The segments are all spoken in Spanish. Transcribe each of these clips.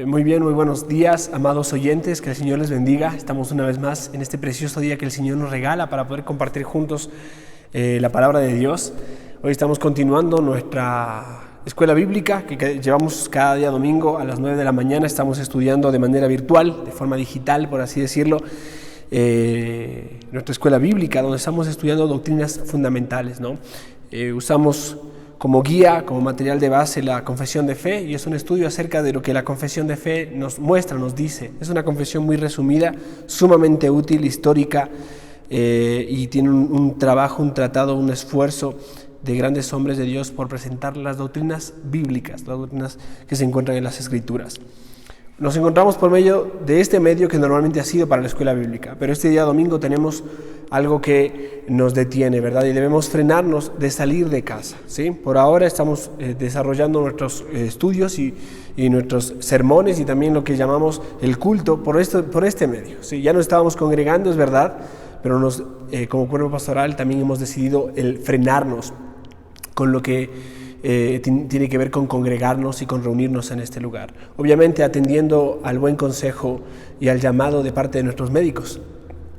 Muy bien, muy buenos días, amados oyentes, que el Señor les bendiga. Estamos una vez más en este precioso día que el Señor nos regala para poder compartir juntos la palabra de Dios. Hoy estamos continuando nuestra escuela bíblica que llevamos cada día domingo a las 9 de la mañana. Estamos estudiando de manera virtual, de forma digital, por así decirlo, nuestra escuela bíblica, donde estamos estudiando doctrinas fundamentales, ¿no? Usamos como guía, como material de base, la confesión de fe, y es un estudio acerca de lo que la confesión de fe nos muestra, nos dice. Es una confesión muy resumida, sumamente útil, histórica, y tiene un trabajo, un tratado, un esfuerzo de grandes hombres de Dios por presentar las doctrinas bíblicas, las doctrinas que se encuentran en las Escrituras. Nos encontramos por medio de este medio que normalmente ha sido para la escuela bíblica, pero este día domingo tenemos algo que nos detiene, ¿verdad? Y debemos frenarnos de salir de casa, ¿sí? Por ahora estamos desarrollando nuestros estudios y nuestros sermones y también lo que llamamos el culto por este medio, ¿sí? Ya nos estábamos congregando, es verdad, pero como cuerpo pastoral también hemos decidido el frenarnos con lo que tiene que ver con congregarnos y con reunirnos en este lugar. Obviamente atendiendo al buen consejo y al llamado de parte de nuestros médicos,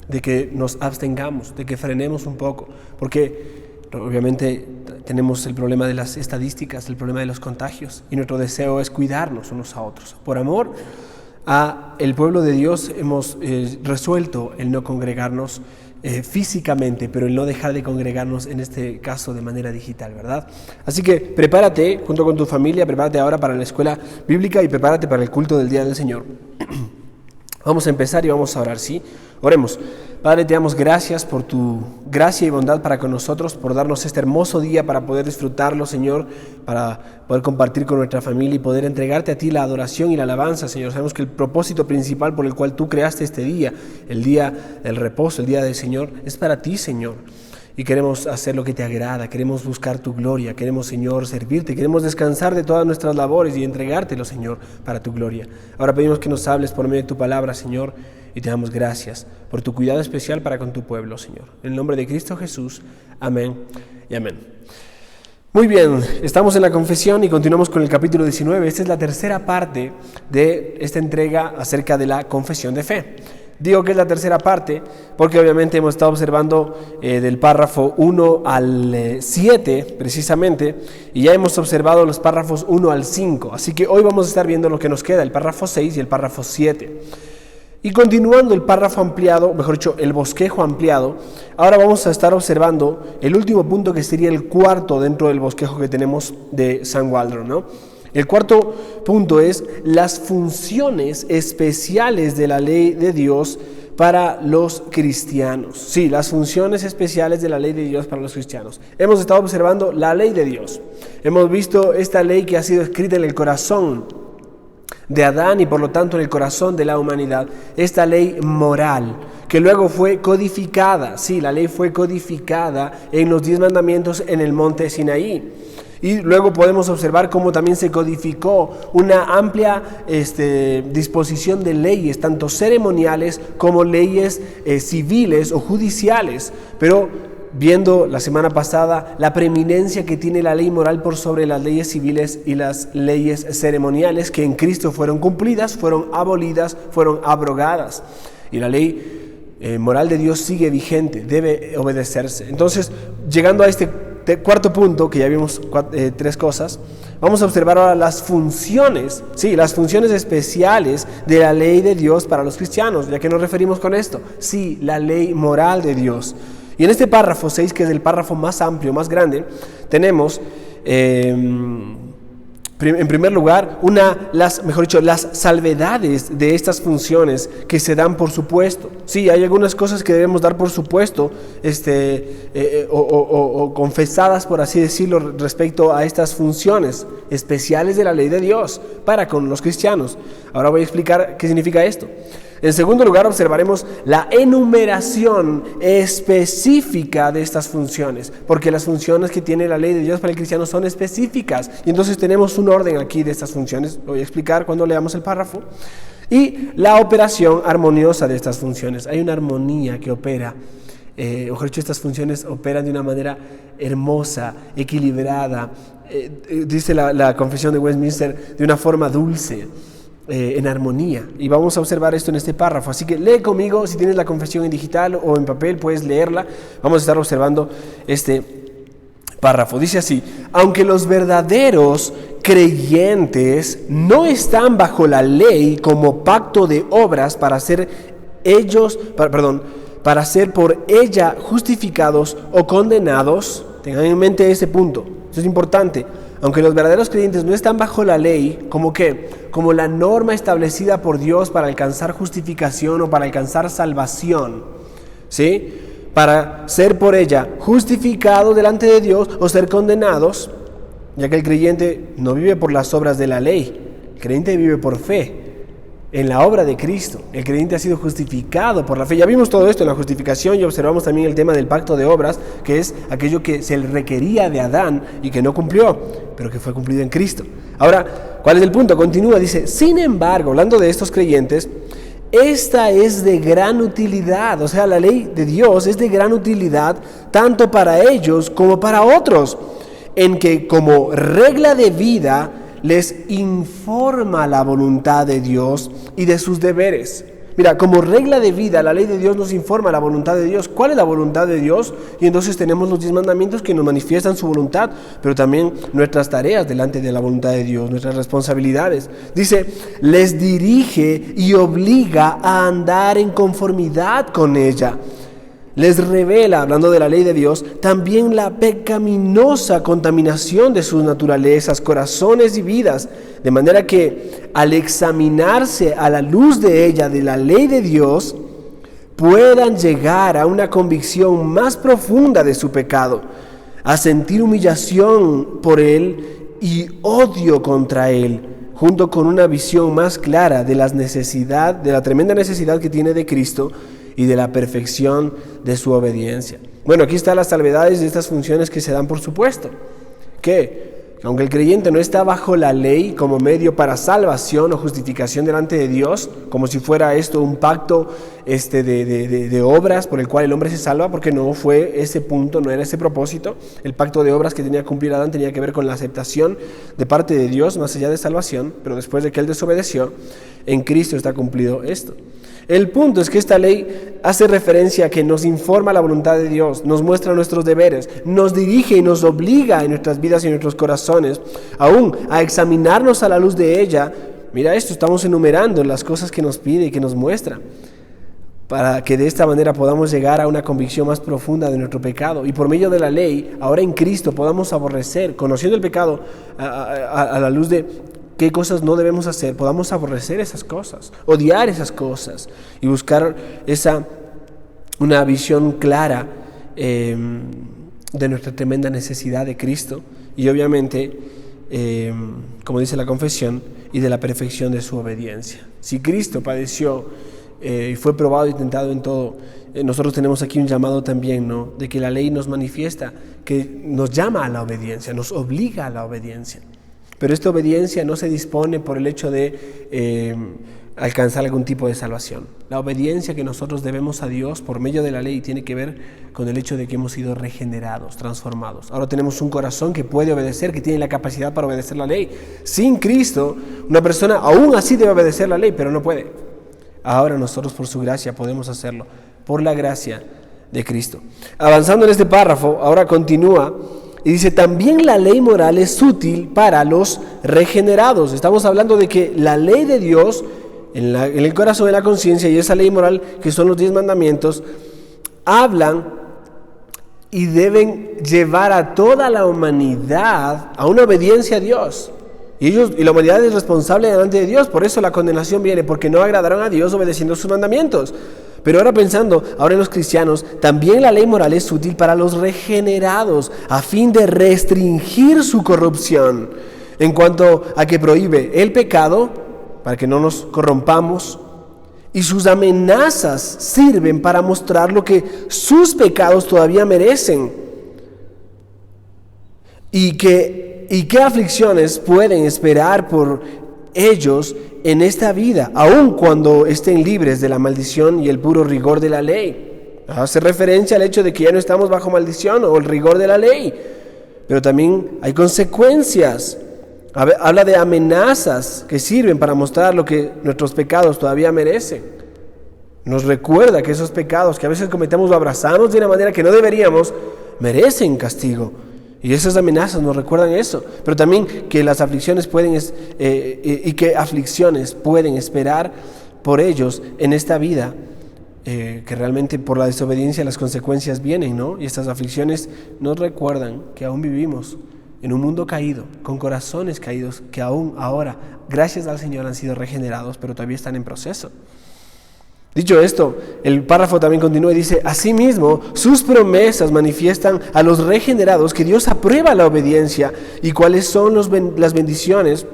de que nos abstengamos, de que frenemos un poco, porque obviamente tenemos el problema de las estadísticas, el problema de los contagios, y nuestro deseo es cuidarnos unos a otros. Por amor a el pueblo de Dios hemos resuelto el no congregarnos físicamente, pero el no dejar de congregarnos en este caso de manera digital, ¿verdad? Así que prepárate junto con tu familia, prepárate ahora para la escuela bíblica y prepárate para el culto del Día del Señor. Vamos a empezar y vamos a orar, ¿sí? Oremos. Padre, te damos gracias por tu gracia y bondad para con nosotros, por darnos este hermoso día para poder disfrutarlo, Señor, para poder compartir con nuestra familia y poder entregarte a ti la adoración y la alabanza, Señor. Sabemos que el propósito principal por el cual tú creaste este día, el día del reposo, el día del Señor, es para ti, Señor. Y queremos hacer lo que te agrada, queremos buscar tu gloria, queremos, Señor, servirte, queremos descansar de todas nuestras labores y entregártelo, Señor, para tu gloria. Ahora pedimos que nos hables por medio de tu palabra, Señor, y te damos gracias por tu cuidado especial para con tu pueblo, Señor. En el nombre de Cristo Jesús, amén y amén. Muy bien, estamos en la confesión y continuamos con el capítulo 19. Esta es la tercera parte de esta entrega acerca de la confesión de fe. Digo que es la tercera parte porque obviamente hemos estado observando del párrafo 1 al 7 precisamente, y ya hemos observado los párrafos 1 al 5. Así que hoy vamos a estar viendo lo que nos queda, el párrafo 6 y el párrafo 7. Y continuando el párrafo ampliado, mejor dicho, el bosquejo ampliado, ahora vamos a estar observando el último punto, que sería el cuarto dentro del bosquejo que tenemos de Sam Waldron, ¿no? El cuarto punto es las funciones especiales de la ley de Dios para los cristianos. Sí, las funciones especiales de la ley de Dios para los cristianos. Hemos estado observando la ley de Dios. Hemos visto esta ley que ha sido escrita en el corazón de Adán y por lo tanto en el corazón de la humanidad, esta ley moral que luego fue codificada. Sí, la ley fue codificada en los 10 mandamientos en el monte Sinaí. Y luego podemos observar cómo también se codificó una amplia disposición de leyes, tanto ceremoniales como leyes civiles o judiciales. Pero viendo la semana pasada la preeminencia que tiene la ley moral por sobre las leyes civiles y las leyes ceremoniales, que en Cristo fueron cumplidas, fueron abolidas, fueron abrogadas. Y la ley moral de Dios sigue vigente, debe obedecerse. Entonces, llegando a este cuarto punto, que ya vimos 3 cosas, vamos a observar ahora las funciones, sí, las funciones especiales de la ley de Dios para los cristianos. ¿Ya que nos referimos con esto? Sí, la ley moral de Dios. Y en este párrafo 6, que es el párrafo más amplio, más grande, tenemos en primer lugar las salvedades de estas funciones que se dan por supuesto. Sí, hay algunas cosas que debemos dar por supuesto o confesadas, por así decirlo, respecto a estas funciones especiales de la ley de Dios para con los cristianos. Ahora voy a explicar qué significa esto. En segundo lugar, observaremos la enumeración específica de estas funciones, porque las funciones que tiene la ley de Dios para el cristiano son específicas, y entonces tenemos un orden aquí de estas funciones. Lo voy a explicar cuando leamos el párrafo. Y la operación armoniosa de estas funciones. Hay una armonía que opera. Mejor dicho, estas funciones operan de una manera hermosa, equilibrada, dice la Confesión de Westminster, de una forma dulce. en armonía. Y vamos a observar esto en este párrafo. Así que lee conmigo, si tienes la confesión en digital o en papel, puedes leerla. Vamos a estar observando este párrafo. Dice así: aunque los verdaderos creyentes no están bajo la ley como pacto de obras para ser por ella justificados o condenados. Tengan en mente ese punto, eso es importante. Aunque los verdaderos creyentes no están bajo la ley, ¿como qué? Como la norma establecida por Dios para alcanzar justificación o para alcanzar salvación, ¿sí? Para ser por ella justificados delante de Dios o ser condenados, ya que el creyente no vive por las obras de la ley, el creyente vive por fe en la obra de Cristo. El creyente ha sido justificado por la fe. Ya vimos todo esto en la justificación y observamos también el tema del pacto de obras, que es aquello que se le requería de Adán y que no cumplió, pero que fue cumplido en Cristo. Ahora, ¿cuál es el punto? Continúa, dice: sin embargo, hablando de estos creyentes, esta es de gran utilidad. O sea, la ley de Dios es de gran utilidad tanto para ellos como para otros, en que como regla de vida les informa la voluntad de Dios y de sus deberes. Mira, como regla de vida, la ley de Dios nos informa la voluntad de Dios. ¿Cuál es la voluntad de Dios? Y entonces tenemos los 10 mandamientos que nos manifiestan su voluntad, pero también nuestras tareas delante de la voluntad de Dios, nuestras responsabilidades. Dice, les dirige y obliga a andar en conformidad con ella. Les revela, hablando de la ley de Dios, también la pecaminosa contaminación de sus naturalezas, corazones y vidas, de manera que al examinarse a la luz de ella, de la ley de Dios, puedan llegar a una convicción más profunda de su pecado, a sentir humillación por él y odio contra él, junto con una visión más clara de la tremenda necesidad que tiene de Cristo y de la perfección de su obediencia. Bueno, aquí están las salvedades de estas funciones que se dan, por supuesto, que aunque el creyente no está bajo la ley como medio para salvación o justificación delante de Dios, como si fuera esto un pacto de obras por el cual el hombre se salva, porque no fue ese punto, no era ese propósito. El pacto de obras que tenía que cumplir Adán tenía que ver con la aceptación de parte de Dios, más allá de salvación, pero después de que él desobedeció, en Cristo está cumplido esto. El punto es que esta ley hace referencia a que nos informa la voluntad de Dios, nos muestra nuestros deberes, nos dirige y nos obliga en nuestras vidas y en nuestros corazones, aún a examinarnos a la luz de ella. Mira esto, estamos enumerando las cosas que nos pide y que nos muestra, para que de esta manera podamos llegar a una convicción más profunda de nuestro pecado y por medio de la ley, ahora en Cristo, podamos aborrecer, conociendo el pecado a la luz de qué cosas no debemos hacer, podamos aborrecer esas cosas, odiar esas cosas y buscar una visión clara de nuestra tremenda necesidad de Cristo y obviamente, como dice la confesión, y de la perfección de su obediencia. Si Cristo padeció y fue probado y tentado en todo, nosotros tenemos aquí un llamado también, ¿no?, de que la ley nos manifiesta, que nos llama a la obediencia, nos obliga a la obediencia. Pero esta obediencia no se dispone por el hecho de alcanzar algún tipo de salvación. La obediencia que nosotros debemos a Dios por medio de la ley tiene que ver con el hecho de que hemos sido regenerados, transformados. Ahora tenemos un corazón que puede obedecer, que tiene la capacidad para obedecer la ley. Sin Cristo, una persona aún así debe obedecer la ley, pero no puede. Ahora nosotros por su gracia podemos hacerlo, por la gracia de Cristo. Avanzando en este párrafo, ahora continúa y dice, también la ley moral es útil para los regenerados. Estamos hablando de que la ley de Dios en el corazón de la conciencia y esa ley moral que son los 10 mandamientos hablan y deben llevar a toda la humanidad a una obediencia a Dios. Y la humanidad es responsable delante de Dios, por eso la condenación viene, porque no agradaron a Dios obedeciendo sus mandamientos. Pero ahora pensando, ahora en los cristianos, también la ley moral es útil para los regenerados, a fin de restringir su corrupción, en cuanto a que prohíbe el pecado, para que no nos corrompamos, y sus amenazas sirven para mostrar lo que sus pecados todavía merecen, y qué aflicciones pueden esperar por ellos en esta vida, aun cuando estén libres de la maldición y el puro rigor de la ley. Hace referencia al hecho de que ya no estamos bajo maldición o el rigor de la ley, pero también hay consecuencias Habla de amenazas que sirven para mostrar lo que nuestros pecados todavía merecen. Nos recuerda que esos pecados que a veces cometemos o abrazamos de una manera que no deberíamos, merecen castigo. Y esas amenazas nos recuerdan eso. Pero también que las aflicciones que aflicciones pueden esperar por ellos en esta vida. Que realmente por la desobediencia las consecuencias vienen, ¿no? Y estas aflicciones nos recuerdan que aún vivimos en un mundo caído, con corazones caídos, que aún ahora, gracias al Señor, han sido regenerados, pero todavía están en proceso. Dicho esto, el párrafo también continúa y dice: asimismo, sus promesas manifiestan a los regenerados que Dios aprueba la obediencia y cuáles son las bendiciones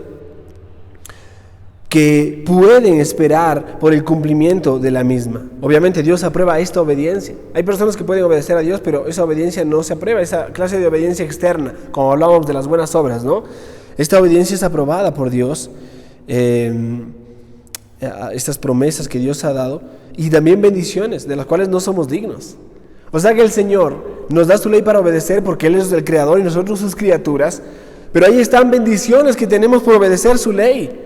que pueden esperar por el cumplimiento de la misma. Obviamente Dios aprueba esta obediencia. Hay personas que pueden obedecer a Dios, pero esa obediencia no se aprueba, esa clase de obediencia externa, como hablábamos de las buenas obras, ¿no? Esta obediencia es aprobada por Dios, estas promesas que Dios ha dado, y también bendiciones de las cuales no somos dignos. O sea que el Señor nos da su ley para obedecer porque Él es el Creador y nosotros sus criaturas, pero ahí están bendiciones que tenemos por obedecer su ley.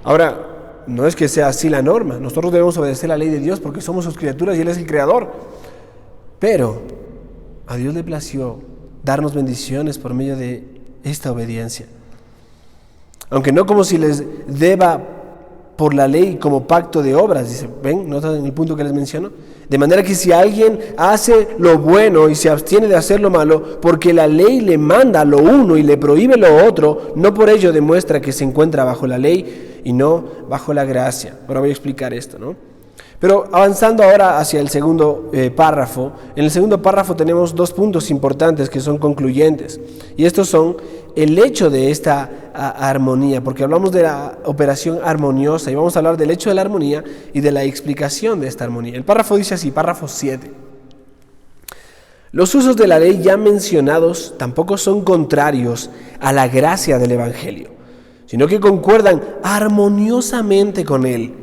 Ahora, no es que sea así la norma. Nosotros debemos obedecer la ley de Dios porque somos sus criaturas y Él es el Creador. Pero a Dios le plació darnos bendiciones por medio de esta obediencia. Aunque no como si les deba por la ley como pacto de obras. Dice, ¿ven? ¿Notan en el punto que les menciono? De manera que si alguien hace lo bueno y se abstiene de hacer lo malo, porque la ley le manda lo uno y le prohíbe lo otro, no por ello demuestra que se encuentra bajo la ley y no bajo la gracia. Ahora voy a explicar esto, ¿no? Pero avanzando ahora hacia el segundo párrafo, en el segundo párrafo tenemos dos puntos importantes que son concluyentes, y estos son el hecho de esta armonía, porque hablamos de la operación armoniosa y vamos a hablar del hecho de la armonía y de la explicación de esta armonía. El párrafo dice así, párrafo 7. Los usos de la ley ya mencionados tampoco son contrarios a la gracia del Evangelio, sino que concuerdan armoniosamente con él,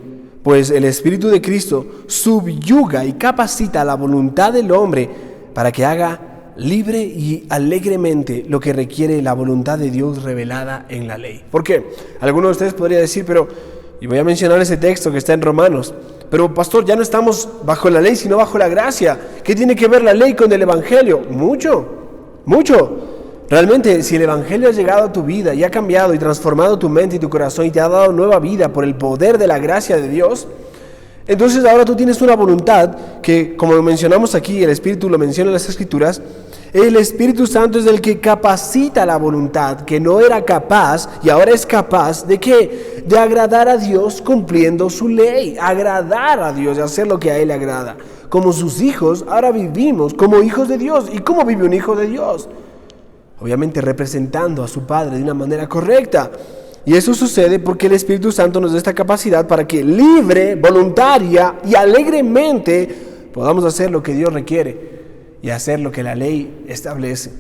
pues el Espíritu de Cristo subyuga y capacita la voluntad del hombre para que haga libre y alegremente lo que requiere la voluntad de Dios revelada en la ley. ¿Por qué? Alguno de ustedes podría decir, y voy a mencionar ese texto que está en Romanos, pero pastor, ya no estamos bajo la ley, sino bajo la gracia. ¿Qué tiene que ver la ley con el Evangelio? Mucho. Realmente, si el Evangelio ha llegado a tu vida y ha cambiado y transformado tu mente y tu corazón y te ha dado nueva vida por el poder de la gracia de Dios, entonces ahora tú tienes una voluntad que, como mencionamos aquí, el Espíritu lo menciona en las Escrituras, el Espíritu Santo es el que capacita la voluntad, que no era capaz y ahora es capaz ¿de qué? De agradar a Dios cumpliendo su ley, agradar a Dios y hacer lo que a Él le agrada. Como sus hijos, ahora vivimos como hijos de Dios. ¿Y cómo vive un hijo de Dios? Obviamente representando a su Padre de una manera correcta. Y eso sucede porque el Espíritu Santo nos da esta capacidad para que libre, voluntaria y alegremente podamos hacer lo que Dios requiere y hacer lo que la ley establece.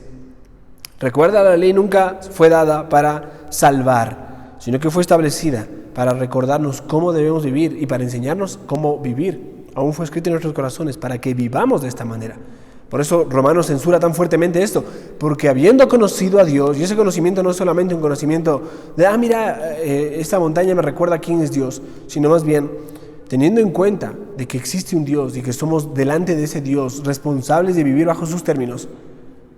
Recuerda, la ley nunca fue dada para salvar, sino que fue establecida para recordarnos cómo debemos vivir y para enseñarnos cómo vivir. Aún fue escrito en nuestros corazones para que vivamos de esta manera. Por eso Romanos censura tan fuertemente esto, porque habiendo conocido a Dios, y ese conocimiento no es solamente un conocimiento de, esta montaña me recuerda quién es Dios, sino más bien teniendo en cuenta de que existe un Dios y que somos delante de ese Dios responsables de vivir bajo sus términos,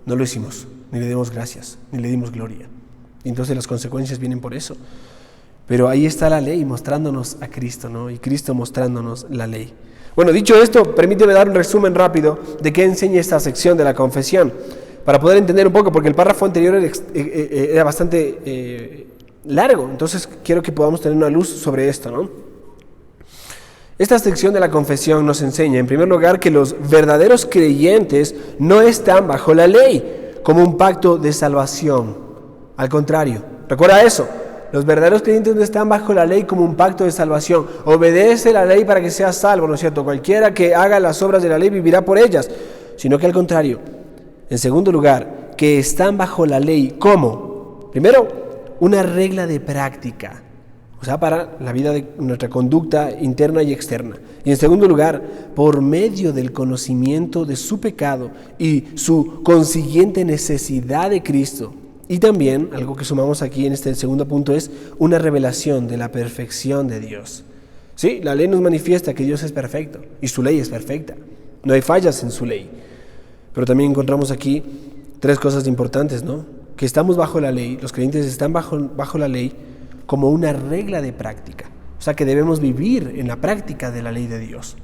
no lo hicimos, ni le demos gracias, ni le dimos gloria. Y entonces las consecuencias vienen por eso. Pero ahí está la ley mostrándonos a Cristo, ¿no? Y Cristo mostrándonos la ley. Bueno, dicho esto, permíteme dar un resumen rápido de qué enseña esta sección de la confesión, para poder entender un poco, porque el párrafo anterior era bastante largo, entonces quiero que podamos tener una luz sobre esto, ¿no? Esta sección de la confesión nos enseña, en primer lugar, que los verdaderos creyentes no están bajo la ley como un pacto de salvación. Al contrario, recuerda eso. Los verdaderos creyentes no están bajo la ley como un pacto de salvación. Obedece la ley para que seas salvo, ¿no es cierto? Cualquiera que haga las obras de la ley vivirá por ellas. Sino que al contrario. En segundo lugar, que están bajo la ley como, primero, una regla de práctica. O sea, para la vida de nuestra conducta interna y externa. Y en segundo lugar, por medio del conocimiento de su pecado y su consiguiente necesidad de Cristo. Y también, algo que sumamos aquí en este segundo punto, es una revelación de la perfección de Dios. Sí, la ley nos manifiesta que Dios es perfecto y su ley es perfecta. No hay fallas en su ley. Pero también encontramos aquí tres cosas importantes, ¿no? Que estamos bajo la ley, los creyentes están bajo la ley como una regla de práctica. O sea, que debemos vivir en la práctica de la ley de Dios.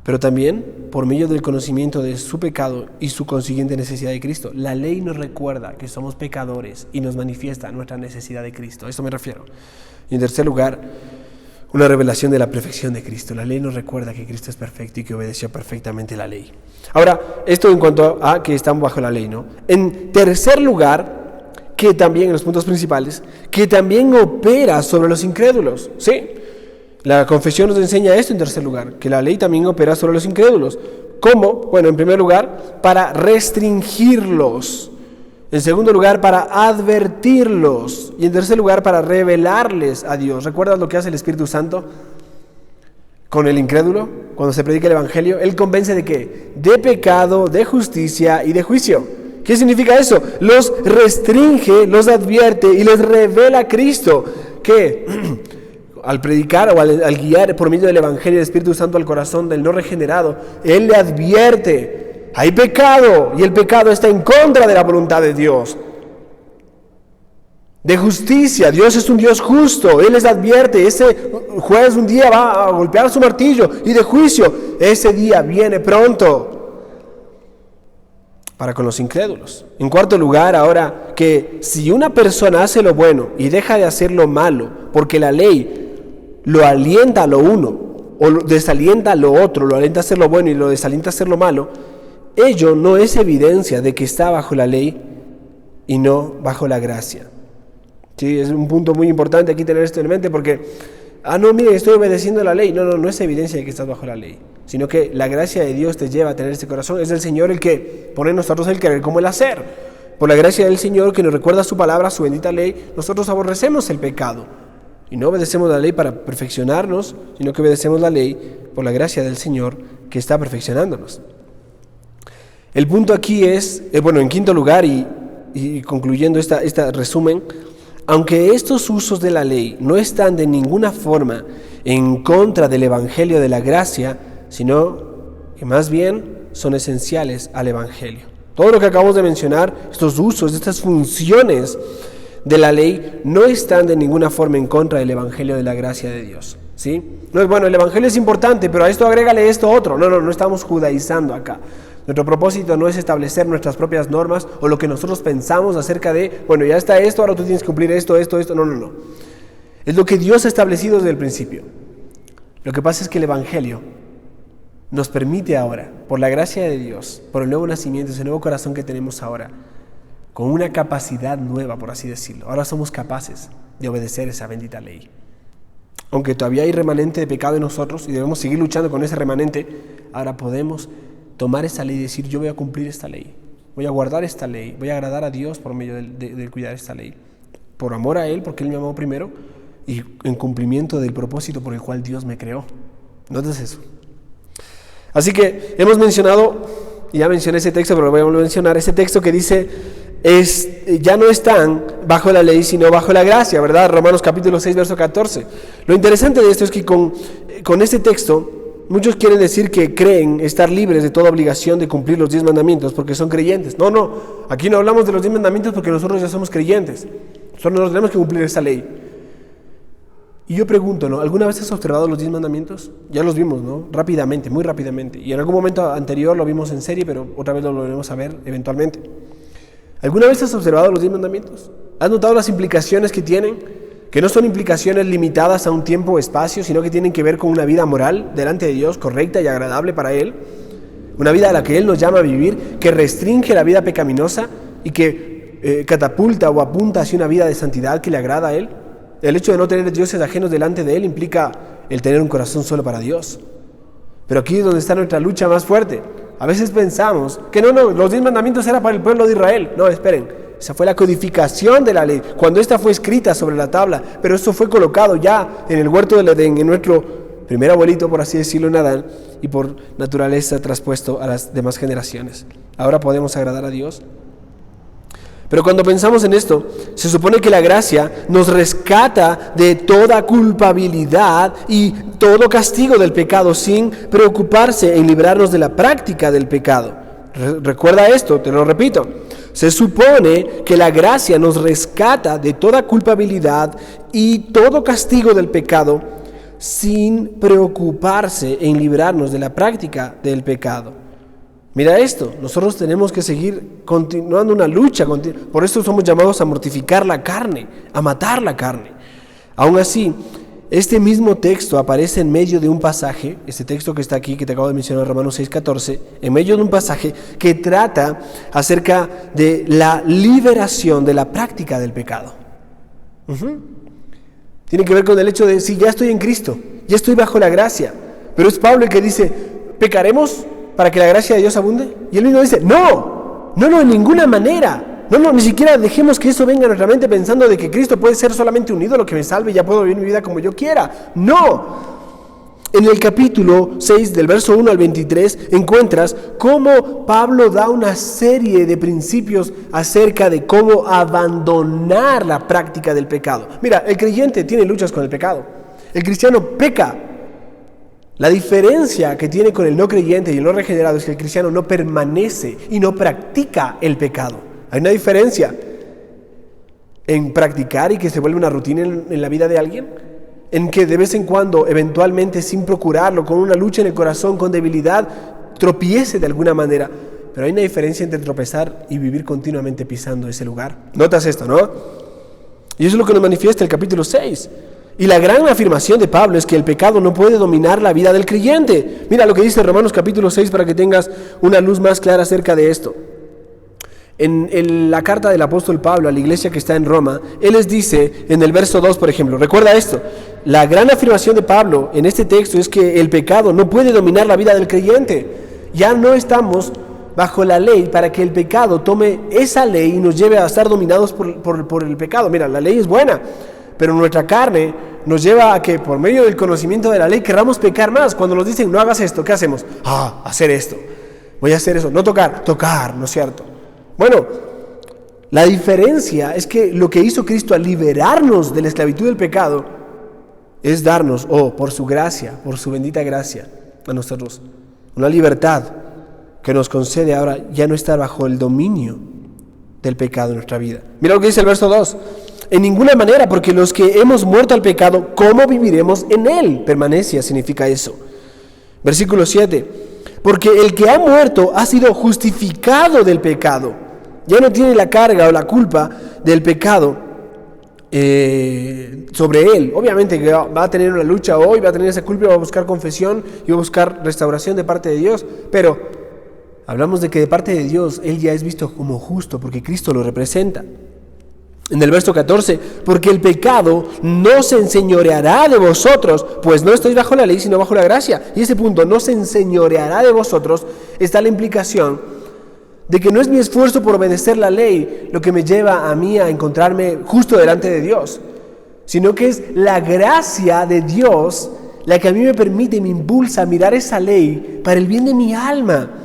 Pero también por medio del conocimiento de su pecado y su consiguiente necesidad de Cristo. La ley nos recuerda que somos pecadores y nos manifiesta nuestra necesidad de Cristo. A eso me refiero. Y en tercer lugar, una revelación de la perfección de Cristo. La ley nos recuerda que Cristo es perfecto y que obedeció perfectamente la ley. Ahora, esto en cuanto a que estamos bajo la ley, ¿no? En tercer lugar, que también en los puntos principales, que también opera sobre los incrédulos. Sí. La confesión nos enseña esto en tercer lugar, que la ley también opera sobre los incrédulos. ¿Cómo? Bueno, en primer lugar, para restringirlos. En segundo lugar, para advertirlos. Y en tercer lugar, para revelarles a Dios. ¿Recuerdas lo que hace el Espíritu Santo con el incrédulo? Cuando se predica el Evangelio, Él convence de ¿qué? De pecado, de justicia y de juicio. ¿Qué significa eso? Los restringe, los advierte y les revela a Cristo. ¿Qué? Al predicar o al guiar por medio del Evangelio del Espíritu Santo al corazón del no regenerado, Él le advierte, hay pecado y el pecado está en contra de la voluntad de Dios. De justicia, Dios es un Dios justo, Él les advierte, ese juez un día va a golpear su martillo, y de juicio, ese día viene pronto para con los incrédulos. En cuarto lugar, ahora, que si una persona hace lo bueno y deja de hacer lo malo, porque la ley lo alienta a lo uno o lo desalienta a lo otro, lo alienta a hacer lo bueno y lo desalienta a hacer lo malo, ello no es evidencia de que está bajo la ley y no bajo la gracia. Sí, es un punto muy importante aquí tener esto en mente porque, no, mire, estoy obedeciendo la ley. No es evidencia de que estás bajo la ley, sino que la gracia de Dios te lleva a tener este corazón. Es el Señor el que pone en nosotros el querer como el hacer. Por la gracia del Señor que nos recuerda su palabra, su bendita ley, nosotros aborrecemos el pecado. Y no obedecemos la ley para perfeccionarnos, sino que obedecemos la ley por la gracia del Señor que está perfeccionándonos. El punto aquí es, en quinto lugar y concluyendo este resumen, aunque estos usos de la ley no están de ninguna forma en contra del Evangelio de la gracia, sino que más bien son esenciales al Evangelio. Todo lo que acabamos de mencionar, estos usos, estas funciones de la ley no están de ninguna forma en contra del Evangelio de la gracia de Dios, ¿sí? No es el Evangelio es importante, pero a esto agrégale esto otro. No estamos judaizando acá. Nuestro propósito no es establecer nuestras propias normas o lo que nosotros pensamos acerca de, ya está esto, ahora tú tienes que cumplir esto. No. Es lo que Dios ha establecido desde el principio. Lo que pasa es que el Evangelio nos permite ahora, por la gracia de Dios, por el nuevo nacimiento, ese nuevo corazón que tenemos ahora, con una capacidad nueva, por así decirlo. Ahora somos capaces de obedecer esa bendita ley. Aunque todavía hay remanente de pecado en nosotros y debemos seguir luchando con ese remanente, ahora podemos tomar esa ley y decir, yo voy a cumplir esta ley, voy a guardar esta ley, voy a agradar a Dios por medio de cuidar esta ley. Por amor a Él, porque Él me amó primero, y en cumplimiento del propósito por el cual Dios me creó. ¿Notas eso? Así que hemos mencionado, y ya mencioné ese texto, pero lo voy a mencionar, ese texto que dice, ya no están bajo la ley, sino bajo la gracia, ¿verdad? Romanos capítulo 6, verso 14. Lo interesante de esto es que con este texto, muchos quieren decir que creen estar libres de toda obligación de cumplir los 10 mandamientos porque son creyentes. No, aquí no hablamos de los 10 mandamientos porque nosotros ya somos creyentes. Nosotros no tenemos que cumplir esa ley. Y yo pregunto, ¿alguna vez has observado los 10 mandamientos? Ya los vimos, ¿no? Rápidamente, muy rápidamente. Y en algún momento anterior lo vimos en serie, pero otra vez lo volveremos a ver eventualmente. ¿Alguna vez has observado los 10 mandamientos? ¿Has notado las implicaciones que tienen? Que no son implicaciones limitadas a un tiempo o espacio, sino que tienen que ver con una vida moral delante de Dios, correcta y agradable para Él. Una vida a la que Él nos llama a vivir, que restringe la vida pecaminosa y que catapulta o apunta hacia una vida de santidad que le agrada a Él. El hecho de no tener dioses ajenos delante de Él implica el tener un corazón solo para Dios. Pero aquí es donde está nuestra lucha más fuerte. A veces pensamos que los 10 mandamientos eran para el pueblo de Israel. No, esperen, esa fue la codificación de la ley, cuando esta fue escrita sobre la tabla, pero esto fue colocado ya en el huerto del Edén, en nuestro primer abuelito, por así decirlo, en Adán, y por naturaleza traspuesto a las demás generaciones. Ahora podemos agradar a Dios. Pero cuando pensamos en esto, se supone que la gracia nos rescata de toda culpabilidad y todo castigo del pecado sin preocuparse en librarnos de la práctica del pecado. Recuerda esto, te lo repito. Se supone que la gracia nos rescata de toda culpabilidad y todo castigo del pecado sin preocuparse en librarnos de la práctica del pecado. Mira esto, nosotros tenemos que seguir continuando una lucha, por eso somos llamados a mortificar la carne, a matar la carne. Aún así, este mismo texto aparece en medio de un pasaje, este texto que está aquí, que te acabo de mencionar, Romanos 6:14, en medio de un pasaje que trata acerca de la liberación de la práctica del pecado. Tiene que ver con el hecho de, sí, ya estoy en Cristo, ya estoy bajo la gracia, pero es Pablo el que dice, ¿pecaremos para que la gracia de Dios abunde? Y él mismo dice, no, en ninguna manera. No, ni siquiera dejemos que eso venga a nuestra mente pensando de que Cristo puede ser solamente un ídolo que me salve y ya puedo vivir mi vida como yo quiera. No. En el capítulo 6, del verso 1 al 23, encuentras cómo Pablo da una serie de principios acerca de cómo abandonar la práctica del pecado. Mira, el creyente tiene luchas con el pecado. El cristiano peca. La diferencia que tiene con el no creyente y el no regenerado es que el cristiano no permanece y no practica el pecado. Hay una diferencia en practicar y que se vuelve una rutina en la vida de alguien, en que de vez en cuando, eventualmente sin procurarlo, con una lucha en el corazón, con debilidad, tropiece de alguna manera. Pero hay una diferencia entre tropezar y vivir continuamente pisando ese lugar. ¿Notas esto, no? Y eso es lo que nos manifiesta el capítulo 6. Y la gran afirmación de Pablo es que el pecado no puede dominar la vida del creyente. Mira lo que dice Romanos capítulo 6 para que tengas una luz más clara acerca de esto. En la carta del apóstol Pablo a la iglesia que está en Roma, él les dice en el verso 2, por ejemplo, recuerda esto, la gran afirmación de Pablo en este texto es que el pecado no puede dominar la vida del creyente. Ya no estamos bajo la ley para que el pecado tome esa ley y nos lleve a estar dominados por el pecado. Mira, la ley es buena, pero nuestra carne nos lleva a que por medio del conocimiento de la ley querramos pecar más. Cuando nos dicen no hagas esto, ¿qué hacemos? Hacer esto, voy a hacer eso, no tocar, ¿no es cierto? Bueno, la diferencia es que lo que hizo Cristo al liberarnos de la esclavitud del pecado es darnos, por su gracia, por su bendita gracia a nosotros, una libertad que nos concede ahora ya no estar bajo el dominio del pecado en nuestra vida. Mira lo que dice el verso 2. En ninguna manera, porque los que hemos muerto al pecado, ¿cómo viviremos en él? Permanencia significa eso. Versículo 7. Porque el que ha muerto ha sido justificado del pecado. Ya no tiene la carga o la culpa del pecado sobre él. Obviamente que va a tener una lucha hoy, va a tener esa culpa, va a buscar confesión y va a buscar restauración de parte de Dios. Pero hablamos de que de parte de Dios él ya es visto como justo porque Cristo lo representa. En el verso 14, porque el pecado no se enseñoreará de vosotros, pues no estáis bajo la ley, sino bajo la gracia. Y ese punto, no se enseñoreará de vosotros, está la implicación de que no es mi esfuerzo por obedecer la ley lo que me lleva a mí a encontrarme justo delante de Dios, sino que es la gracia de Dios la que a mí me permite y me impulsa a mirar esa ley para el bien de mi alma.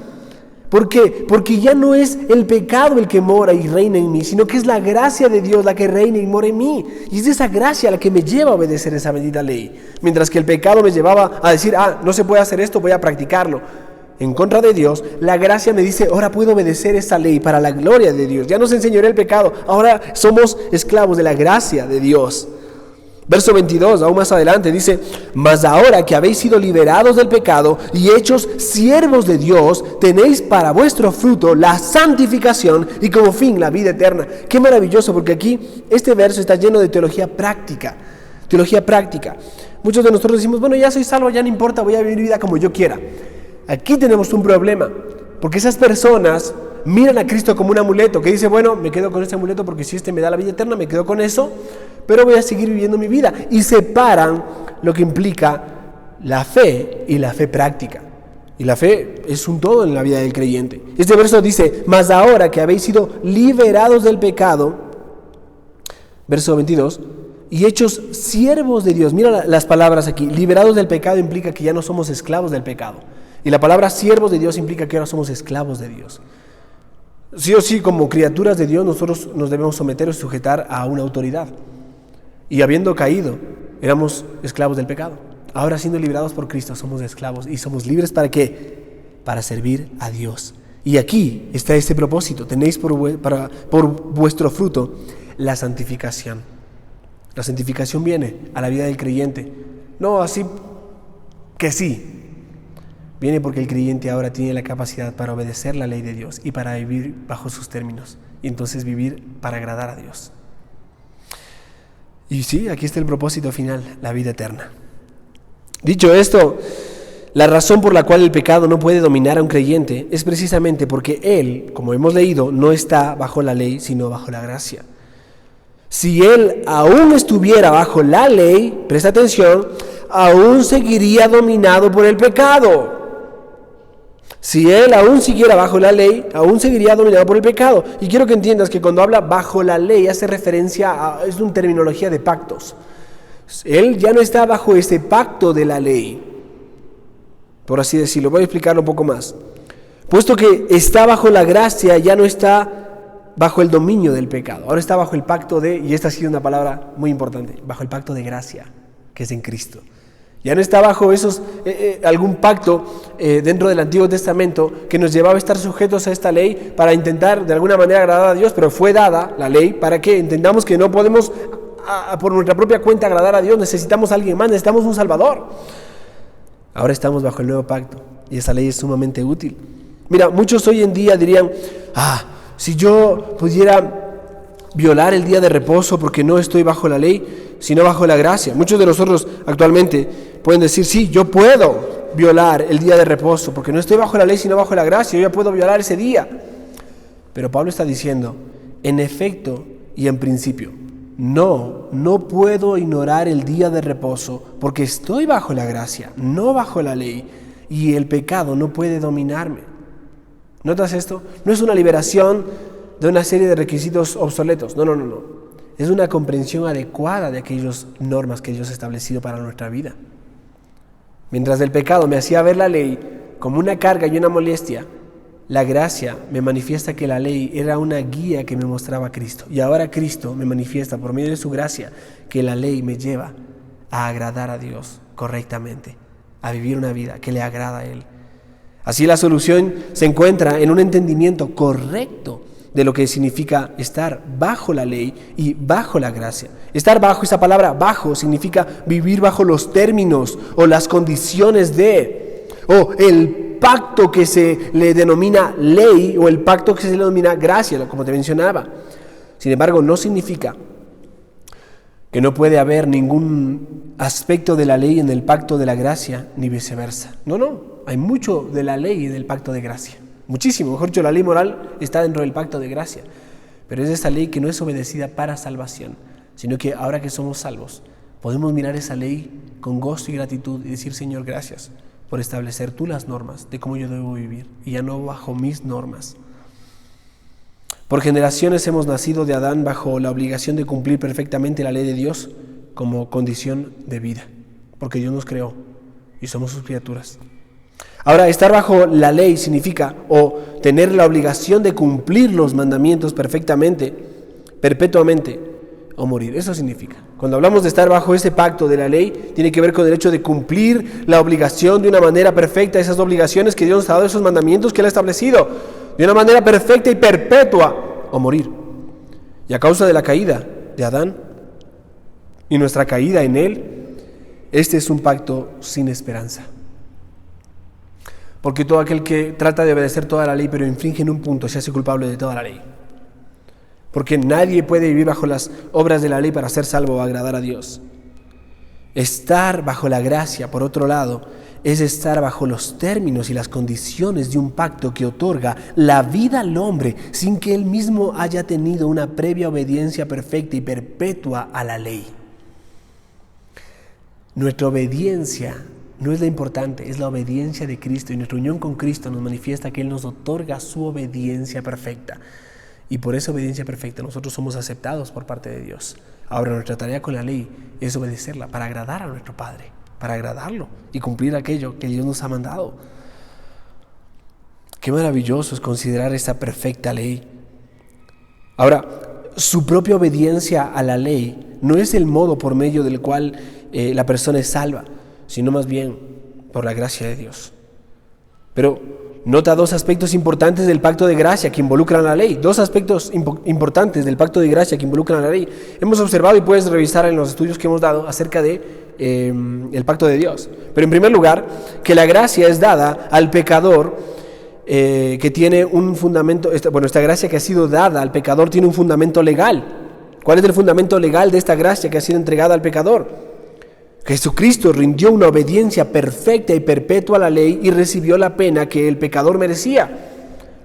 ¿Por qué? Porque ya no es el pecado el que mora y reina en mí, sino que es la gracia de Dios la que reina y mora en mí. Y es esa gracia la que me lleva a obedecer esa bendita ley. Mientras que el pecado me llevaba a decir, no se puede hacer esto, voy a practicarlo. En contra de Dios, la gracia me dice, ahora puedo obedecer esa ley para la gloria de Dios. Ya no se enseñorea el pecado, ahora somos esclavos de la gracia de Dios. Verso 22, aún más adelante, dice, mas ahora que habéis sido liberados del pecado y hechos siervos de Dios, tenéis para vuestro fruto la santificación y como fin la vida eterna. Qué maravilloso, porque aquí este verso está lleno de teología práctica. Teología práctica. Muchos de nosotros decimos, bueno, ya soy salvo, ya no importa, voy a vivir mi vida como yo quiera. Aquí tenemos un problema, porque esas personas miran a Cristo como un amuleto, que dice, bueno, me quedo con este amuleto porque si este me da la vida eterna, me quedo con eso, pero voy a seguir viviendo mi vida. Y separan lo que implica la fe y la fe práctica. Y la fe es un todo en la vida del creyente. Este verso dice, mas ahora que habéis sido liberados del pecado, verso 22, y hechos siervos de Dios. Mira las palabras aquí, liberados del pecado implica que ya no somos esclavos del pecado. Y la palabra siervos de Dios implica que ahora somos esclavos de Dios. Sí o sí, como criaturas de Dios, nosotros nos debemos someter o sujetar a una autoridad. Y habiendo caído, éramos esclavos del pecado. Ahora, siendo liberados por Cristo, somos esclavos y somos libres ¿para qué? Para servir a Dios. Y aquí está este propósito: tenéis por vuestro fruto la santificación. La santificación viene a la vida del creyente, no así que sí. Viene porque el creyente ahora tiene la capacidad para obedecer la ley de Dios y para vivir bajo sus términos. Y entonces vivir para agradar a Dios. Y sí, aquí está el propósito final, la vida eterna. Dicho esto, la razón por la cual el pecado no puede dominar a un creyente es precisamente porque él, como hemos leído, no está bajo la ley, sino bajo la gracia. Si él aún estuviera bajo la ley, presta atención, aún seguiría dominado por el pecado. Si él aún siguiera bajo la ley, aún seguiría dominado por el pecado. Y quiero que entiendas que cuando habla bajo la ley hace referencia a, es una terminología de pactos. Él ya no está bajo ese pacto de la ley, por así decirlo. Voy a explicarlo un poco más. Puesto que está bajo la gracia, ya no está bajo el dominio del pecado. Ahora está bajo el pacto de, y esta ha sido una palabra muy importante, bajo el pacto de gracia, que es en Cristo. Ya no está bajo algún pacto dentro del Antiguo Testamento que nos llevaba a estar sujetos a esta ley para intentar de alguna manera agradar a Dios, pero fue dada la ley para que entendamos que no podemos por nuestra propia cuenta agradar a Dios, necesitamos a alguien más, necesitamos un Salvador. Ahora estamos bajo el nuevo pacto y esa ley es sumamente útil. Mira, muchos hoy en día dirían, si yo pudiera violar el día de reposo porque no estoy bajo la ley, sino bajo la gracia. Muchos de nosotros actualmente pueden decir, sí, yo puedo violar el día de reposo porque no estoy bajo la ley, sino bajo la gracia, yo ya puedo violar ese día. Pero Pablo está diciendo, en efecto y en principio, no puedo ignorar el día de reposo porque estoy bajo la gracia, no bajo la ley, y el pecado no puede dominarme. ¿Notas esto? No es una liberación de una serie de requisitos obsoletos, no. Es una comprensión adecuada de aquellas normas que Dios ha establecido para nuestra vida. Mientras el pecado me hacía ver la ley como una carga y una molestia, la gracia me manifiesta que la ley era una guía que me mostraba a Cristo. Y ahora Cristo me manifiesta por medio de su gracia que la ley me lleva a agradar a Dios correctamente, a vivir una vida que le agrada a Él. Así la solución se encuentra en un entendimiento correcto de lo que significa estar bajo la ley y bajo la gracia. Estar bajo, esa palabra bajo, significa vivir bajo los términos o las condiciones de, o el pacto que se le denomina ley o el pacto que se le denomina gracia, como te mencionaba. Sin embargo, no significa que no puede haber ningún aspecto de la ley en el pacto de la gracia, ni viceversa. No, hay mucho de la ley y del pacto de gracia. Muchísimo, mejor dicho, la ley moral está dentro del pacto de gracia, pero es esa ley que no es obedecida para salvación, sino que ahora que somos salvos, podemos mirar esa ley con gozo y gratitud y decir, Señor, gracias por establecer tú las normas de cómo yo debo vivir y ya no bajo mis normas. Por generaciones hemos nacido de Adán bajo la obligación de cumplir perfectamente la ley de Dios como condición de vida, porque Dios nos creó y somos sus criaturas. Ahora, estar bajo la ley significa o tener la obligación de cumplir los mandamientos perfectamente, perpetuamente, o morir. Eso significa. Cuando hablamos de estar bajo ese pacto de la ley, tiene que ver con el hecho de cumplir la obligación de una manera perfecta, esas obligaciones que Dios nos ha dado, esos mandamientos que Él ha establecido, de una manera perfecta y perpetua, o morir. Y a causa de la caída de Adán y nuestra caída en Él, este es un pacto sin esperanza. Porque todo aquel que trata de obedecer toda la ley pero infringe en un punto se hace culpable de toda la ley. Porque nadie puede vivir bajo las obras de la ley para ser salvo o agradar a Dios. Estar bajo la gracia, por otro lado, es estar bajo los términos y las condiciones de un pacto que otorga la vida al hombre sin que él mismo haya tenido una previa obediencia perfecta y perpetua a la ley. Nuestra obediencia no es la importante, es la obediencia de Cristo, y nuestra unión con Cristo nos manifiesta que Él nos otorga su obediencia perfecta. Y por esa obediencia perfecta nosotros somos aceptados por parte de Dios. Ahora nuestra tarea con la ley es obedecerla para agradar a nuestro Padre, para agradarlo y cumplir aquello que Dios nos ha mandado. Qué maravilloso es considerar esta perfecta ley. Ahora, su propia obediencia a la ley no es el modo por medio del cual la persona es salva, sino más bien por la gracia de Dios. Pero nota dos aspectos importantes del pacto de gracia que involucran la ley. Dos aspectos importantes del pacto de gracia que involucran la ley. Hemos observado y puedes revisar en los estudios que hemos dado acerca de el pacto de Dios. Pero en primer lugar, que la gracia es dada al pecador que tiene un fundamento, esta gracia que ha sido dada al pecador tiene un fundamento legal. ¿Cuál es el fundamento legal de esta gracia que ha sido entregada al pecador? Jesucristo rindió una obediencia perfecta y perpetua a la ley y recibió la pena que el pecador merecía.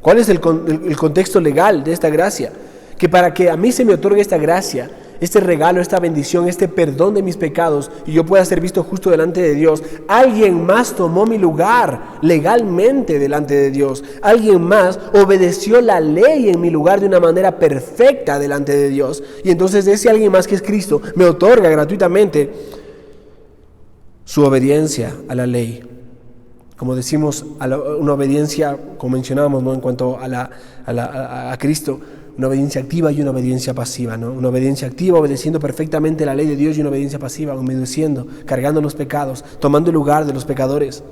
¿Cuál es el contexto legal de esta gracia? Que para que a mí se me otorgue esta gracia, este regalo, esta bendición, este perdón de mis pecados y yo pueda ser visto justo delante de Dios, alguien más tomó mi lugar legalmente delante de Dios. Alguien más obedeció la ley en mi lugar de una manera perfecta delante de Dios. Y entonces ese alguien más, que es Cristo, me otorga gratuitamente su obediencia a la ley. Como decimos, una obediencia, como mencionábamos, ¿no?, en cuanto a Cristo, una obediencia activa y una obediencia pasiva, ¿no? Una obediencia activa, obedeciendo perfectamente la ley de Dios, y una obediencia pasiva, obedeciendo, cargando los pecados, tomando el lugar de los pecadores.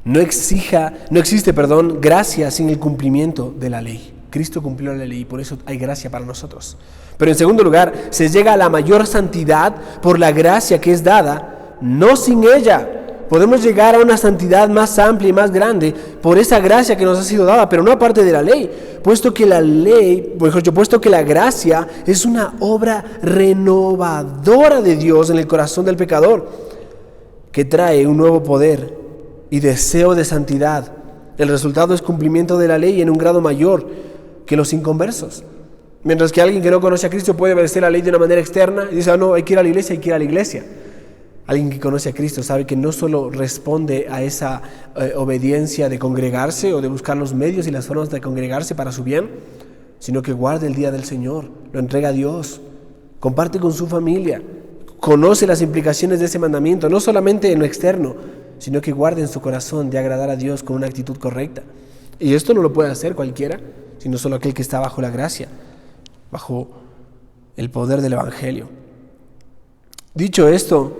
No existe gracia sin el cumplimiento de la ley. Cristo cumplió la ley y por eso hay gracia para nosotros. Pero en segundo lugar, se llega a la mayor santidad por la gracia que es dada, no sin ella. Podemos llegar a una santidad más amplia y más grande por esa gracia que nos ha sido dada, pero no aparte de la ley, puesto que la gracia es una obra renovadora de Dios en el corazón del pecador, que trae un nuevo poder y deseo de santidad. El resultado es cumplimiento de la ley en un grado mayor que los inconversos. Mientras que alguien que no conoce a Cristo puede obedecer la ley de una manera externa y dice, no, hay que ir a la iglesia, hay que ir a la iglesia. Alguien que conoce a Cristo sabe que no solo responde a esa obediencia de congregarse o de buscar los medios y las formas de congregarse para su bien, sino que guarda el día del Señor, lo entrega a Dios, comparte con su familia, conoce las implicaciones de ese mandamiento, no solamente en lo externo, sino que guarda en su corazón de agradar a Dios con una actitud correcta. Y esto no lo puede hacer cualquiera, sino solo aquel que está bajo la gracia, bajo el poder del Evangelio. Dicho esto,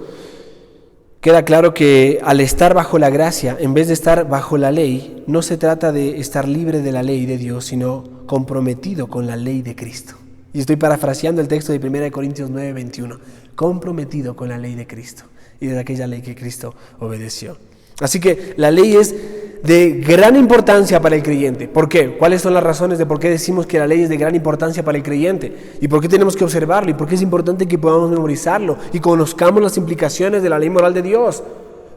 queda claro que al estar bajo la gracia, en vez de estar bajo la ley, no se trata de estar libre de la ley de Dios, sino comprometido con la ley de Cristo. Y estoy parafraseando el texto de 1 Corintios 9:21, comprometido con la ley de Cristo y de aquella ley que Cristo obedeció. Así que la ley es de gran importancia para el creyente. ¿Por qué? ¿Cuáles son las razones de por qué decimos que la ley es de gran importancia para el creyente? ¿Y por qué tenemos que observarlo? ¿Y por qué es importante que podamos memorizarlo y conozcamos las implicaciones de la ley moral de Dios?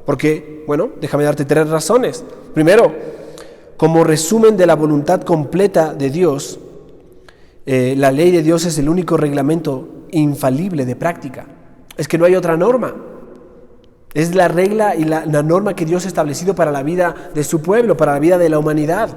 Porque, déjame darte 3 razones. Primero, como resumen de la voluntad completa de Dios, la ley de Dios es el único reglamento infalible de práctica. Es que no hay otra norma. Es la regla y la norma que Dios ha establecido para la vida de su pueblo, para la vida de la humanidad.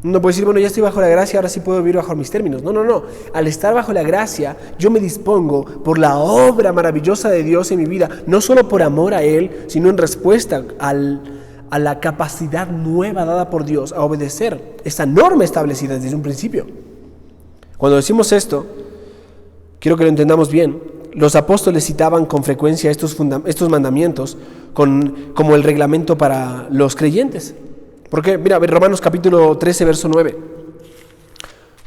No puede decir, ya estoy bajo la gracia, ahora sí puedo vivir bajo mis términos. No. Al estar bajo la gracia, yo me dispongo por la obra maravillosa de Dios en mi vida, no solo por amor a Él, sino en respuesta a la capacidad nueva dada por Dios a obedecer esa norma establecida desde un principio. Cuando decimos esto, quiero que lo entendamos bien. Los apóstoles citaban con frecuencia estos mandamientos como el reglamento para los creyentes. Porque, mira, Romanos capítulo 13, verso 9.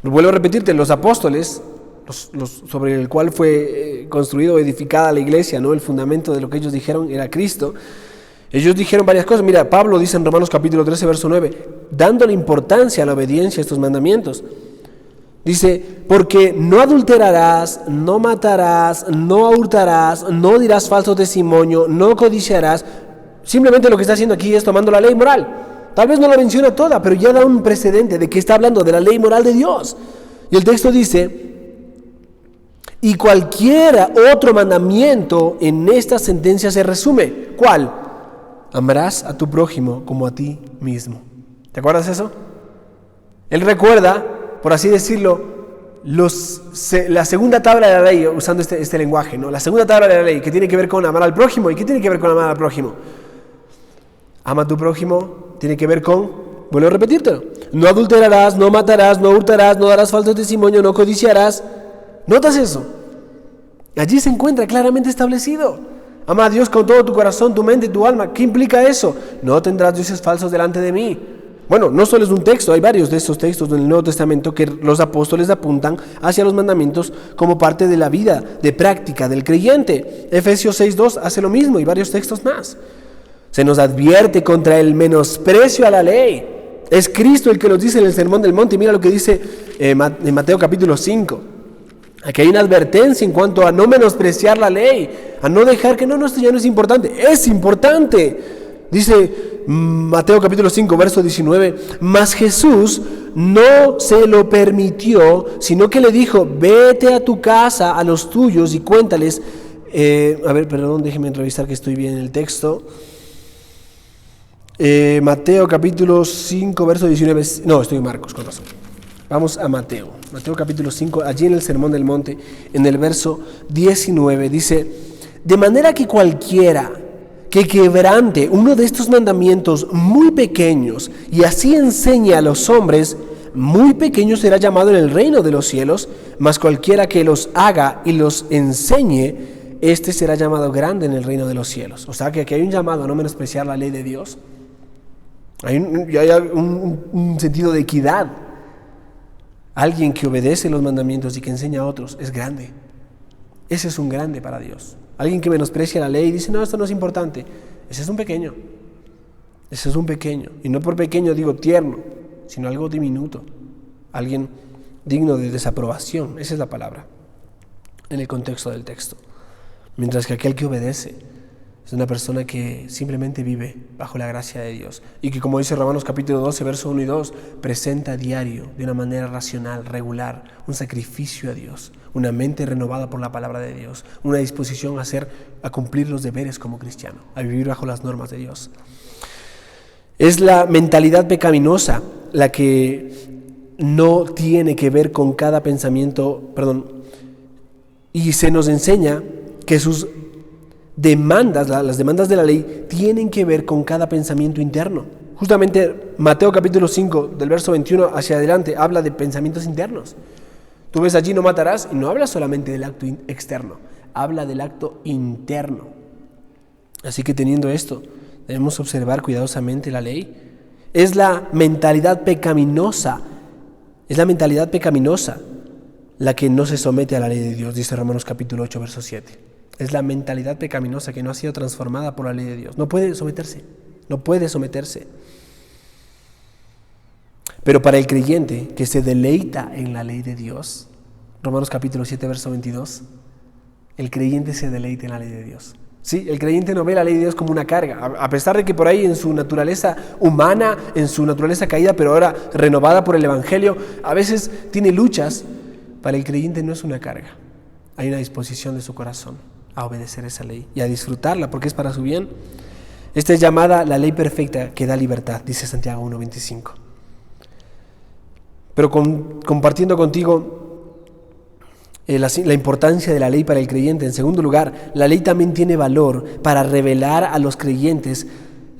Vuelvo a repetirte, los apóstoles, sobre el cual fue construido o edificada la iglesia, ¿no? El fundamento de lo que ellos dijeron era Cristo. Ellos dijeron varias cosas. Mira, Pablo dice en Romanos capítulo 13, verso 9, dándole importancia a la obediencia a estos mandamientos. Dice, porque no adulterarás, no matarás, no hurtarás, no dirás falso testimonio, no codiciarás. Simplemente lo que está haciendo aquí es tomando la ley moral. Tal vez no la menciona toda, pero ya da un precedente de que está hablando de la ley moral de Dios. Y el texto dice, y cualquier otro mandamiento en esta sentencia se resume. ¿Cuál? Amarás a tu prójimo como a ti mismo. ¿Te acuerdas eso? Él recuerda, por así decirlo, la segunda tabla de la ley, usando este lenguaje, ¿no? La segunda tabla de la ley, que tiene que ver con amar al prójimo. ¿Y qué tiene que ver con amar al prójimo? Ama a tu prójimo tiene que ver con, vuelvo a repetírtelo, no adulterarás, no matarás, no hurtarás, no darás falso testimonio, no codiciarás. ¿Notas eso? Allí se encuentra claramente establecido. Ama a Dios con todo tu corazón, tu mente, tu alma. ¿Qué implica eso? No tendrás dioses falsos delante de mí. Bueno, no solo es un texto, hay varios de estos textos en el Nuevo Testamento que los apóstoles apuntan hacia los mandamientos como parte de la vida, de práctica del creyente. Efesios 6:2 hace lo mismo y varios textos más. Se nos advierte contra el menosprecio a la ley. Es Cristo el que nos dice en el Sermón del Monte. Mira lo que dice en Mateo capítulo 5. Aquí hay una advertencia en cuanto a no menospreciar la ley, a no dejar que no, esto ya no es importante. Es importante. Dice Mateo capítulo 5, verso 19, mas Jesús no se lo permitió, sino que le dijo, vete a tu casa, a los tuyos y cuéntales. Déjenme revisar que estoy bien en el texto. Mateo capítulo 5, verso 19, no, estoy en Marcos, con razón. Vamos a Mateo capítulo 5, allí en el Sermón del Monte, en el verso 19, dice, de manera que cualquiera que quebrante uno de estos mandamientos muy pequeños y así enseñe a los hombres, muy pequeño será llamado en el reino de los cielos, mas cualquiera que los haga y los enseñe, este será llamado grande en el reino de los cielos. O sea que aquí hay un llamado a no menospreciar la ley de Dios. Hay un sentido de equidad. Alguien que obedece los mandamientos y que enseña a otros es grande. Ese es un grande para Dios. Alguien que menosprecia la ley y dice, no, esto no es importante. Ese es un pequeño. Ese es un pequeño. Y no por pequeño digo tierno, sino algo diminuto. Alguien digno de desaprobación. Esa es la palabra en el contexto del texto. Mientras que aquel que obedece es una persona que simplemente vive bajo la gracia de Dios. Y que, como dice Romanos capítulo 12, versos 1 y 2, presenta a diario, de una manera racional, regular, un sacrificio a Dios. Una mente renovada por la palabra de Dios, una disposición a cumplir los deberes como cristiano, a vivir bajo las normas de Dios. Es la mentalidad pecaminosa la que no tiene que ver con cada pensamiento, y se nos enseña que sus demandas, las demandas de la ley, tienen que ver con cada pensamiento interno. Justamente Mateo capítulo 5, del verso 21 hacia adelante, habla de pensamientos internos. Tú ves allí, no matarás, y no habla solamente del acto externo, habla del acto interno. Así que teniendo esto, debemos observar cuidadosamente la ley. Es la mentalidad pecaminosa la que no se somete a la ley de Dios, dice Romanos capítulo 8, verso 7. Es la mentalidad pecaminosa que no ha sido transformada por la ley de Dios. No puede someterse. Pero para el creyente que se deleita en la ley de Dios, Romanos capítulo 7, verso 22, el creyente se deleita en la ley de Dios. Sí, el creyente no ve la ley de Dios como una carga, a pesar de que por ahí en su naturaleza humana, en su naturaleza caída, pero ahora renovada por el Evangelio, a veces tiene luchas. Para el creyente no es una carga. Hay una disposición de su corazón a obedecer esa ley y a disfrutarla porque es para su bien. Esta es llamada la ley perfecta que da libertad, dice Santiago 1:25. Pero compartiendo contigo la importancia de la ley para el creyente, en segundo lugar, la ley también tiene valor para revelar a los creyentes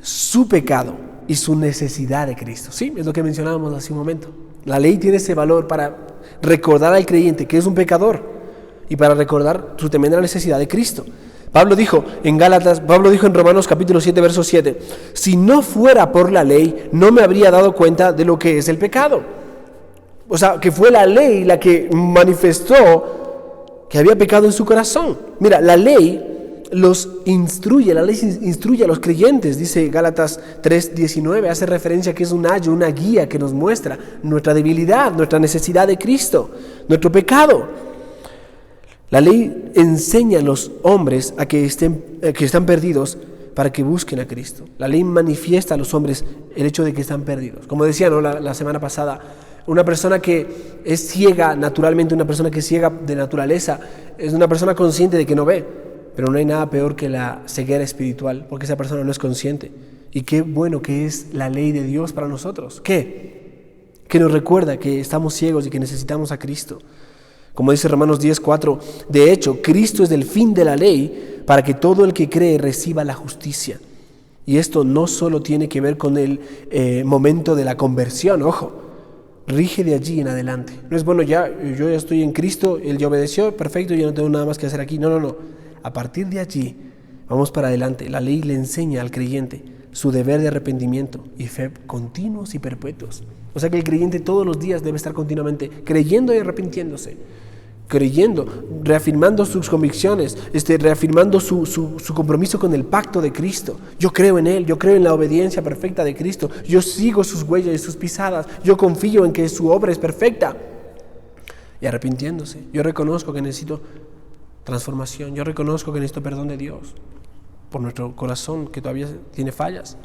su pecado y su necesidad de Cristo. Sí, es lo que mencionábamos hace un momento. La ley tiene ese valor para recordar al creyente que es un pecador y para recordar su tremenda necesidad de Cristo. Pablo dijo en Romanos capítulo 7, verso 7, si no fuera por la ley, no me habría dado cuenta de lo que es el pecado. O sea, que fue la ley la que manifestó que había pecado en su corazón. Mira, la ley instruye a los creyentes, dice Gálatas 3:19, hace referencia a que es un ayo, una guía que nos muestra nuestra debilidad, nuestra necesidad de Cristo, nuestro pecado. La ley enseña a los hombres que están perdidos para que busquen a Cristo. La ley manifiesta a los hombres el hecho de que están perdidos. Como decía la semana pasada, una persona que es ciega naturalmente, una persona que es ciega de naturaleza, es una persona consciente de que no ve, pero no hay nada peor que la ceguera espiritual, porque esa persona no es consciente. Y qué bueno que es la ley de Dios para nosotros. ¿Qué? Que nos recuerda que estamos ciegos y que necesitamos a Cristo. Como dice Romanos 10:4, de hecho, Cristo es el fin de la ley para que todo el que cree reciba la justicia. Y esto no solo tiene que ver con el momento de la conversión, ojo, rige de allí en adelante. No es, bueno, yo ya estoy en Cristo, Él ya obedeció, perfecto, yo no tengo nada más que hacer aquí. No. A partir de allí, vamos para adelante. La ley le enseña al creyente su deber de arrepentimiento y fe continuos y perpetuos. O sea que el creyente todos los días debe estar continuamente creyendo y arrepintiéndose. Creyendo, reafirmando sus convicciones, reafirmando su compromiso con el pacto de Cristo. Yo creo en Él, yo creo en la obediencia perfecta de Cristo, yo sigo sus huellas y sus pisadas, yo confío en que su obra es perfecta. Y arrepintiéndose, yo reconozco que necesito transformación, yo reconozco que necesito perdón de Dios por nuestro corazón que todavía tiene fallas,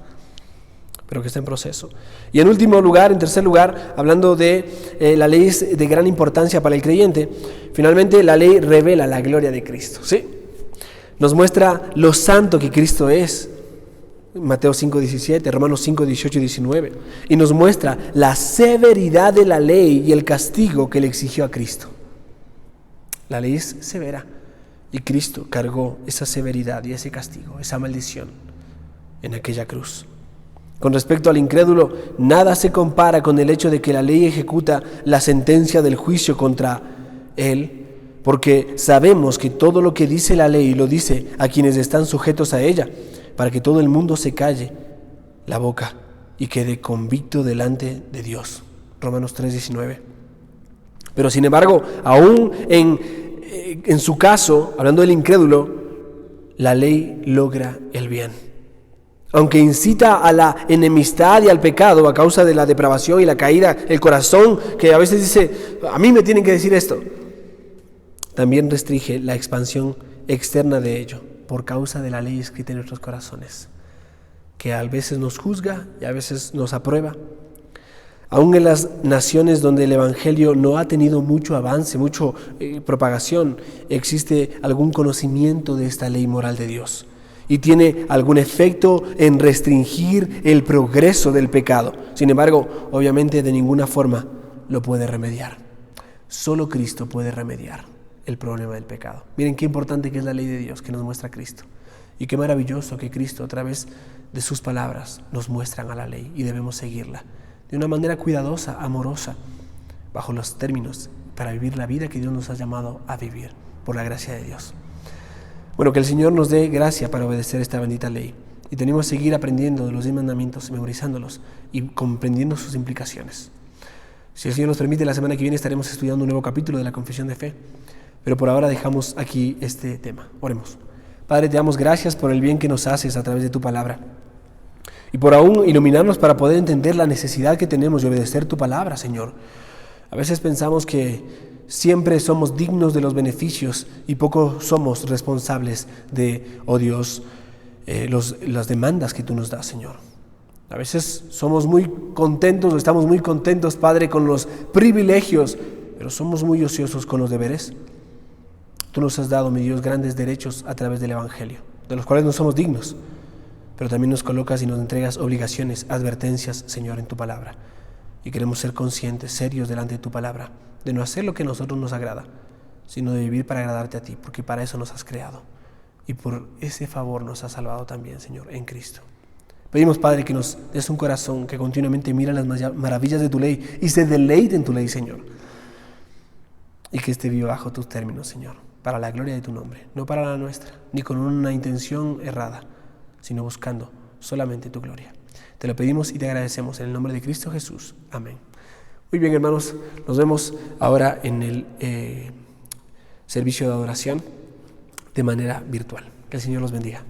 pero que está en proceso. Y en tercer lugar, hablando de la ley es de gran importancia para el creyente, finalmente la ley revela la gloria de Cristo, ¿sí? Nos muestra lo santo que Cristo es, Mateo 5:17, Romanos 5:18 y 19, y nos muestra la severidad de la ley y el castigo que le exigió a Cristo. La ley es severa y Cristo cargó esa severidad y ese castigo, esa maldición en aquella cruz. Con respecto al incrédulo, nada se compara con el hecho de que la ley ejecuta la sentencia del juicio contra él, porque sabemos que todo lo que dice la ley lo dice a quienes están sujetos a ella, para que todo el mundo se calle la boca y quede convicto delante de Dios. Romanos 3:19. Pero sin embargo, aún en su caso, hablando del incrédulo, la ley logra el bien. Aunque incita a la enemistad y al pecado a causa de la depravación y la caída, el corazón que a veces dice, a mí me tienen que decir esto, también restringe la expansión externa de ello por causa de la ley escrita en nuestros corazones, que a veces nos juzga y a veces nos aprueba. Aún en las naciones donde el Evangelio no ha tenido mucho avance, mucha propagación, existe algún conocimiento de esta ley moral de Dios. Y tiene algún efecto en restringir el progreso del pecado. Sin embargo, obviamente de ninguna forma lo puede remediar. Solo Cristo puede remediar el problema del pecado. Miren qué importante que es la ley de Dios que nos muestra Cristo. Y qué maravilloso que Cristo a través de sus palabras nos muestran a la ley y debemos seguirla de una manera cuidadosa, amorosa, bajo los términos para vivir la vida que Dios nos ha llamado a vivir por la gracia de Dios. Bueno, que el Señor nos dé gracia para obedecer esta bendita ley. Y tenemos que seguir aprendiendo de los 10 mandamientos, memorizándolos y comprendiendo sus implicaciones. Si el Señor nos permite, la semana que viene estaremos estudiando un nuevo capítulo de la Confesión de Fe. Pero por ahora dejamos aquí este tema. Oremos. Padre, te damos gracias por el bien que nos haces a través de tu palabra. Y por aún iluminarnos para poder entender la necesidad que tenemos de obedecer tu palabra, Señor. A veces pensamos que siempre somos dignos de los beneficios y poco somos responsables de, oh Dios, las demandas que tú nos das, Señor. A veces somos muy contentos o estamos muy contentos, Padre, con los privilegios, pero somos muy ociosos con los deberes. Tú nos has dado, mi Dios, grandes derechos a través del Evangelio, de los cuales no somos dignos, pero también nos colocas y nos entregas obligaciones, advertencias, Señor, en tu palabra. Y queremos ser conscientes, serios delante de tu palabra, de no hacer lo que a nosotros nos agrada, sino de vivir para agradarte a ti, porque para eso nos has creado. Y por ese favor nos has salvado también, Señor, en Cristo. Pedimos, Padre, que nos des un corazón que continuamente mira las maravillas de tu ley y se deleite en tu ley, Señor. Y que esté vivo bajo tus términos, Señor, para la gloria de tu nombre, no para la nuestra, ni con una intención errada, sino buscando solamente tu gloria. Te lo pedimos y te agradecemos en el nombre de Cristo Jesús. Amén. Muy bien, hermanos, nos vemos ahora en el servicio de adoración de manera virtual. Que el Señor los bendiga.